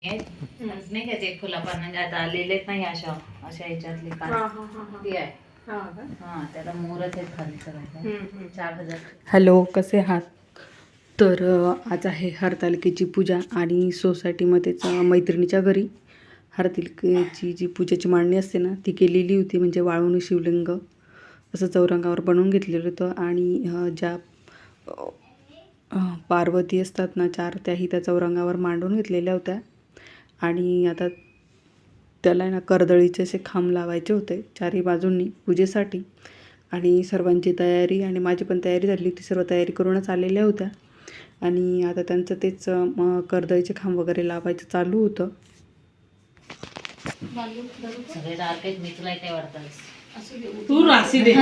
नाही का ते फुलापानं आता आलेलेच नाही अशा अशा ह्याच्यातले ती आहे. त्याला मोरच आहेत खाली सगळ्यात 4000. हॅलो, कसे आहात? तर आज आहे हरतालिकेची पूजा आणि सोसायटीमध्येच मैत्रिणीच्या घरी हरतालिकेची जी पूजेची मांडणी असते ना ती केलेली होती. म्हणजे वाळून शिवलिंग असं चौरंगावर बनवून घेतलेलं होतं आणि ज्या पार्वती असतात ना 4 त्याही त्या चौरंगावर मांडून घेतलेल्या होत्या. आणि आता त्याला ना कर्दळीचे असे खांब लावायचे होते 4ही बाजूंनी पूजेसाठी. आणि सर्वांची तयारी आणि माझी पण तयारी झाली होती. सर्व तयारी करूनच आलेल्या होत्या आणि आता त्यांचं तेच कर्दळीचे खांब वगैरे लावायचं चालू होतं. सगळे डार्क आहेत, मी तुला काय वाटतं तू राशी दे.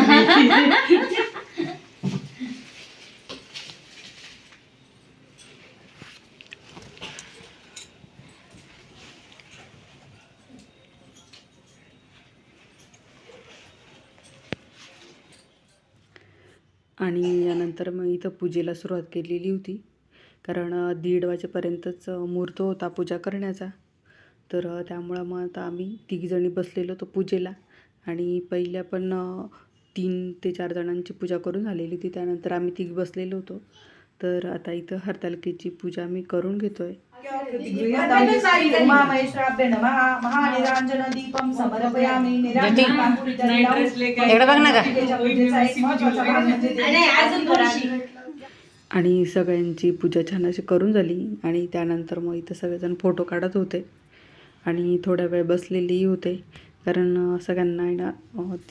आणि यानंतर मग इथं पूजेला सुरुवात केलेली होती, कारण 1:30 वाजेपर्यंतच मुहूर्त होता पूजा करण्याचा. तर त्यामुळं मग आता आम्ही 3 जणी बसलेलो होतो पूजेला. आणि पहिल्या पण 3 ते 4 जणांची पूजा करून झालेली होती. त्यानंतर आम्ही 3 बसलेलो होतो. तर आता इथं हरतालिकेची पूजा मी करून घेतो आहे. आणि सगळ्यांची पूजा छान अशी करून झाली. आणि त्यानंतर मग इथं सगळेजण फोटो काढत होते आणि थोड्या वेळ बसलेलेही होते, कारण सगळ्यांना आहे ना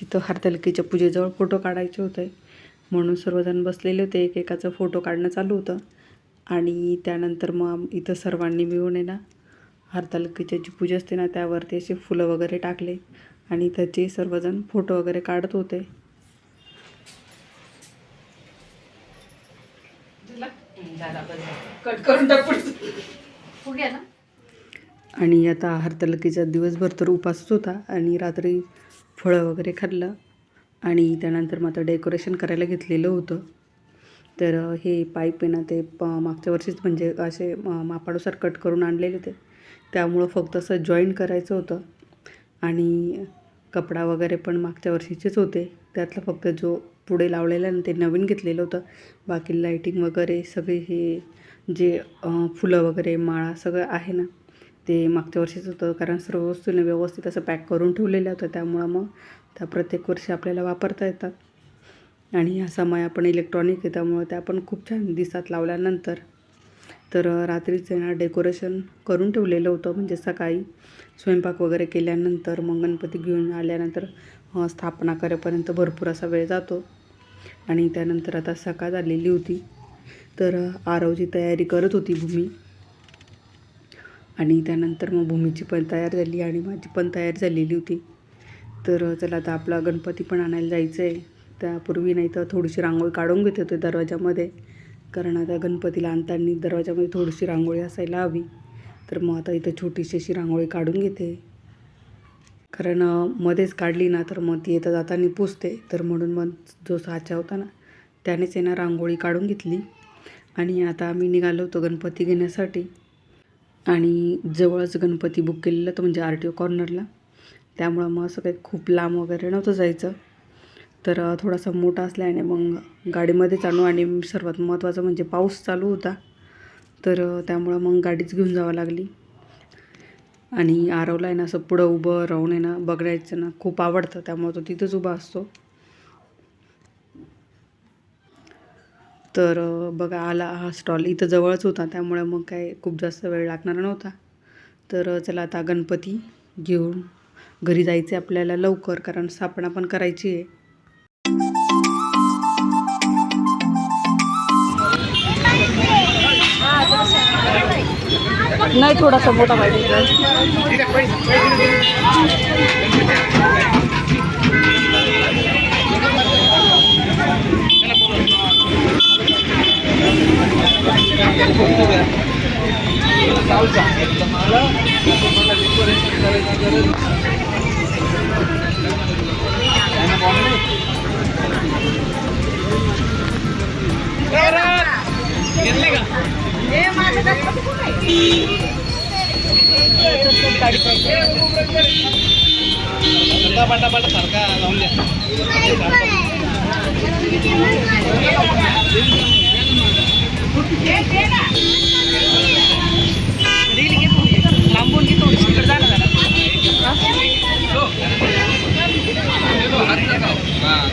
तिथं हरतालिकेच्या पूजेजवळ फोटो काढायचे होते. म्हणून सर्वजण बसलेले होते, एकेकाचं फोटो काढणं चालू होतं. आणि त्यानंतर मग इथं सर्वांनी मिळून आहे ना हरतालिकेची जी पूजा असते ना त्यावरती असे फुलं वगैरे टाकले आणि त्याचे सर्वजण फोटो वगैरे काढत होते. आणि आता हरतालिकेचा दिवसभर तर उपासच होता आणि रात्री फळं वगैरे खाल्लं. आणि त्यानंतर मग आता डेकोरेशन करायला घेतलेलं होतं. तर हे पाईप आहे ना ते मागच्या वर्षीच म्हणजे असे मापानुसार कट करून आणलेले होते, त्यामुळं फक्त असं जॉईंट करायचं होतं. आणि कपडा वगैरे पण मागच्या वर्षीचेच होते, त्यातलं फक्त जो पुढे लावलेला ना ते नवीन घेतलेलं होतं. बाकी लाईटिंग वगैरे सगळे हे जे फुलं वगैरे माळा सगळं आहे ना ते मागच्या वर्षीच होतं, कारण सर्व वस्तूने व्यवस्थित असं पॅक करून ठेवलेलं होतं. त्यामुळं मग त्या प्रत्येक वर्षी आपल्याला वापरता येतात. आणि ह्या समया पण इलेक्ट्रॉनिक आहे, त्यामुळं त्या पण खूप छान दिसतात लावल्यानंतर. तर रात्रीच आहे ना डेकोरेशन करून ठेवलेलं होतं, म्हणजे सकाळी स्वयंपाक वगैरे केल्यानंतर मग गणपती घेऊन आल्यानंतर स्थापना करेपर्यंत भरपूर असा वेळ जातो. आणि त्यानंतर आता सकाळ झालेली होती, तर आरवची तयारी करत होती भूमी. आणि त्यानंतर मग भूमीची पण तयार झाली आणि माझी पण तयार झालेली होती. तर चला आता आपला गणपती पण आणायला जायचं आहे. त्यापूर्वी नाही तर थोडीशी रांगोळी काढून घेत होते दरवाजामध्ये, कारण आता गणपतीला आणताना दरवाजामध्ये थोडीशी रांगोळी असायला हवी. तर मग आता इथं छोटीशी अशी रांगोळी काढून घेते, कारण मध्येच काढली ना तर मग ती येता जाताना पुसते. तर म्हणून मग जो साचा होता ना त्यानेच आहे ना रांगोळी काढून घेतली. आणि आता आम्ही निघालो होतो गणपती घेण्यासाठी. आणि जवळच गणपती बुक केलेलं होतं, म्हणजे RTO कॉर्नरला. त्यामुळं मग असं काही खूप लांब वगैरे नव्हतं जायचं. तर थोडासा मोठा असल्याने मग गाडीमध्येच आणू. आणि सर्वात महत्त्वाचं म्हणजे पाऊस चालू होता, तर त्यामुळं मग गाडीच घेऊन जावं लागली. आणि आरवला आहे ना असं पुढं उभं राहून आहे ना बघायचं ना खूप आवडतं, त्यामुळं तो तिथंच उभा असतो. तर बघा आला हा स्टॉल इथं जवळच होता, त्यामुळे मग काय खूप जास्त वेळ लागणार नव्हता. तर चला आता गणपती घेऊन घरी जायचं आहे आपल्याला लवकर, कारण स्थापना पण करायची आहे. नाही थोडासा मोठा पाहिजे. घेतले का? गाडी पाहिजे. लांबून घे थोडीशी इकडे जा ना.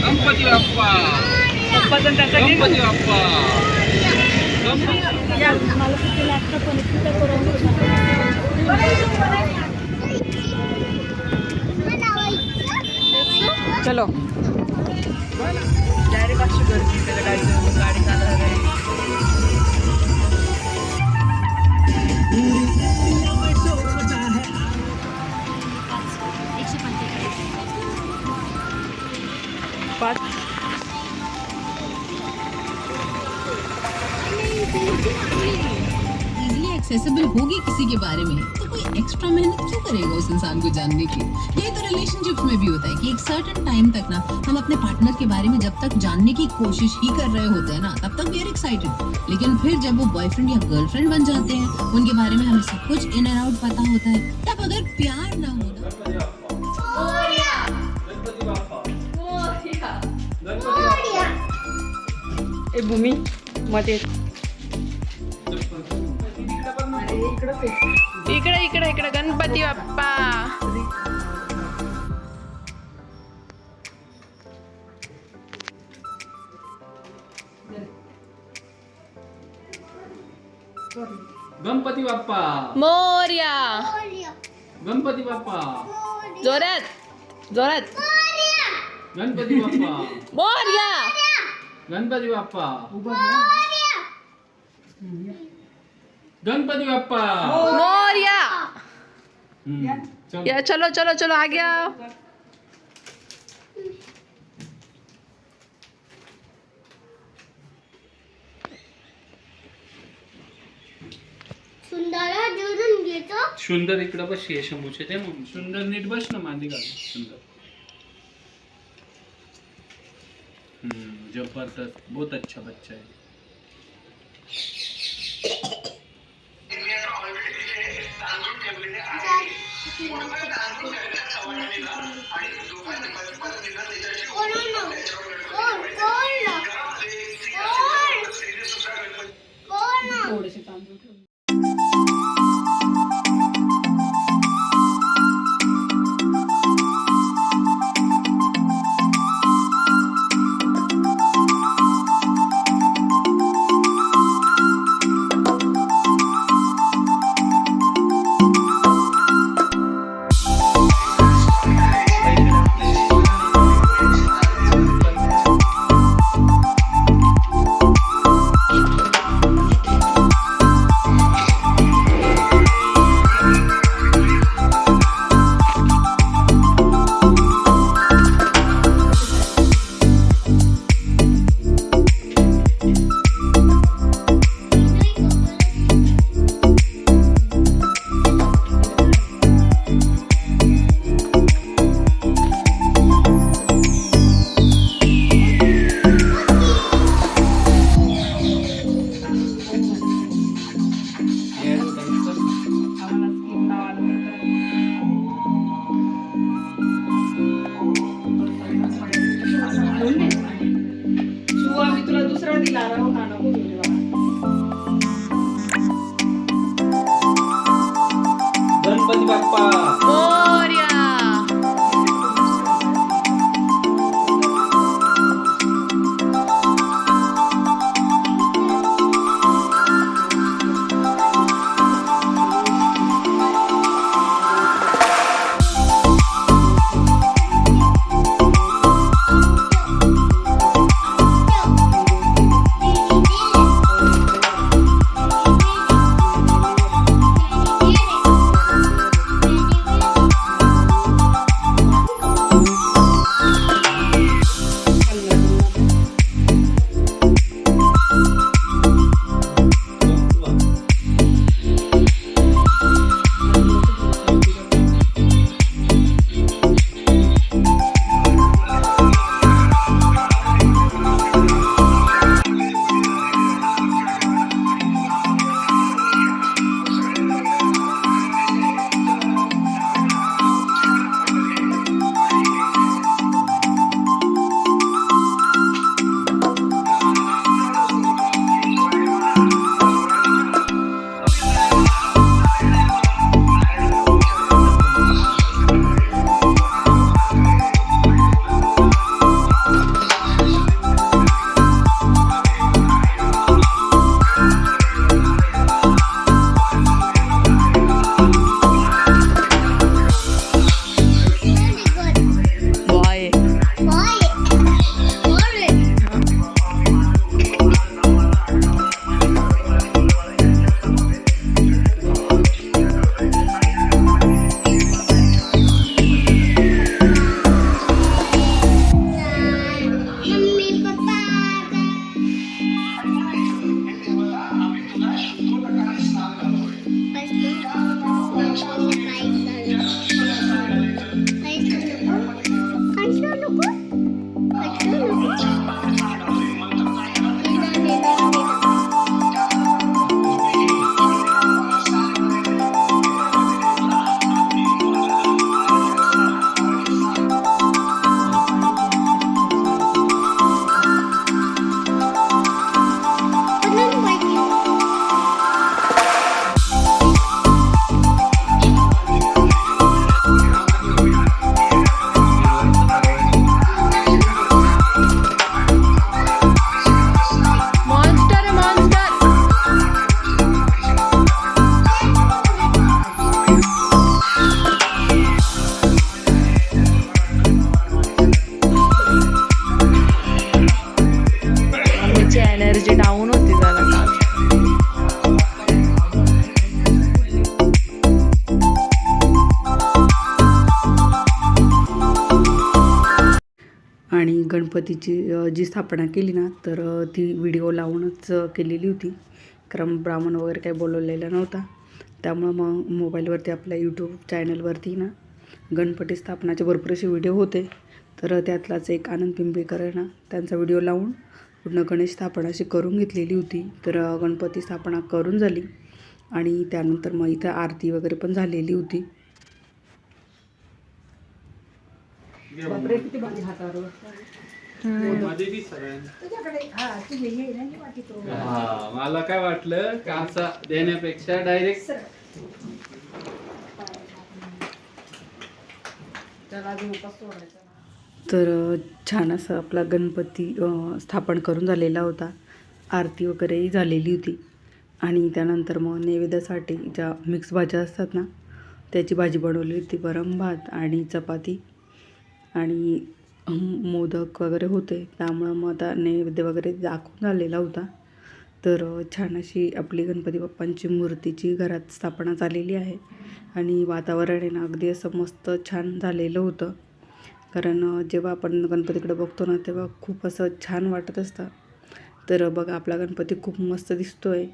गणपती बाप्पा गणपती बाप्पा चलो डायरेक्ट अशी गर्दी गाडी चालवायला. इजीली एक्सेसिबल होगी किसी के बारे में तो कोई एक्स्ट्रा मेहनत क्यों करेगा उस इंसान को जानने की. यही तो रिलेशनशिप्स में भी होता है कि एक सर्टेन टाइम तक ना हम अपने पार्टनर के बारे में जब तक जानने की कोशिश ही कर रहे होते हैं ना तब तक वी आर एक्साइटेड. लेकिन फिर जब वो बॉयफ्रेंड या गर्लफ्रेंड बन जाते हैं उनके बारे में हमें सब कुछ इन एंड आउट पता होता है. तब अगर प्यार ना हो ए भूमी मध्ये इकडे इकडे इकडे गणपती बाप्पा. गणपती बाप्पा मोरया. गणपती बाप्पा जोरात जोरात. गणपती बाप्पा मोरया. गणपती बाप्पा गणपती बाप्पा मोरया. चल. या चलो चलो चलो आ गया. सुंदर इकडं बस ये शंभूचे ते म्हणून सुंदर नीट बस ना मांडी घाल सुंदर. जबरदस्त बहुत अच्छा बच्चा है. थोडेसे तांदूळ ठेव. गणपती बाप्पा मोरया. आणि गणपतीची जी स्थापना केली ना तर ती व्हिडिओ लावूनच केलेली होती, कारण ब्राह्मण वगैरे काही बोलवलेला नव्हता. त्यामुळं मग मोबाईलवरती आपल्या यूट्यूब चॅनलवरती ना गणपती स्थापनाचे भरपूर असे व्हिडिओ होते. तर त्यातलाच एक आनंद पिंपळकर आहे ना, त्यांचा व्हिडिओ लावून पूर्ण गणेश स्थापना अशी करून घेतलेली होती. तर गणपती स्थापना करून झाली आणि त्यानंतर मग इथं आरती वगैरे पण झालेली होती. मध्ये ती सगळ्यांना. हा, मला काय वाटलं का असं देण्यापेक्षा डायरेक्ट तर छान असं आपला गणपती स्थापन करून झालेला होता. आरती वगैरेही झालेली होती आणि त्यानंतर मग नैवेद्यासाठी ज्या मिक्स भाज्या असतात ना त्याची भाजी बनवली होती, वरण भात आणि चपाती आणि मोदक वगैरे होते. त्यामुळं मग आता नैवेद्य वगैरे दाखवून झालेला होता. तर छान अशी आपली गणपती बाप्पांची मूर्तीची घरात स्थापना झालेली आहे आणि वातावरण आहे ना अगदी असं मस्त छान झालेलं होतं. कारण जेव्हा आपण गणपतीकडे बघतो ना तेव्हा खूप असं छान वाटत असतं. तर बघा आपला गणपती खूप मस्त दिसतो आहे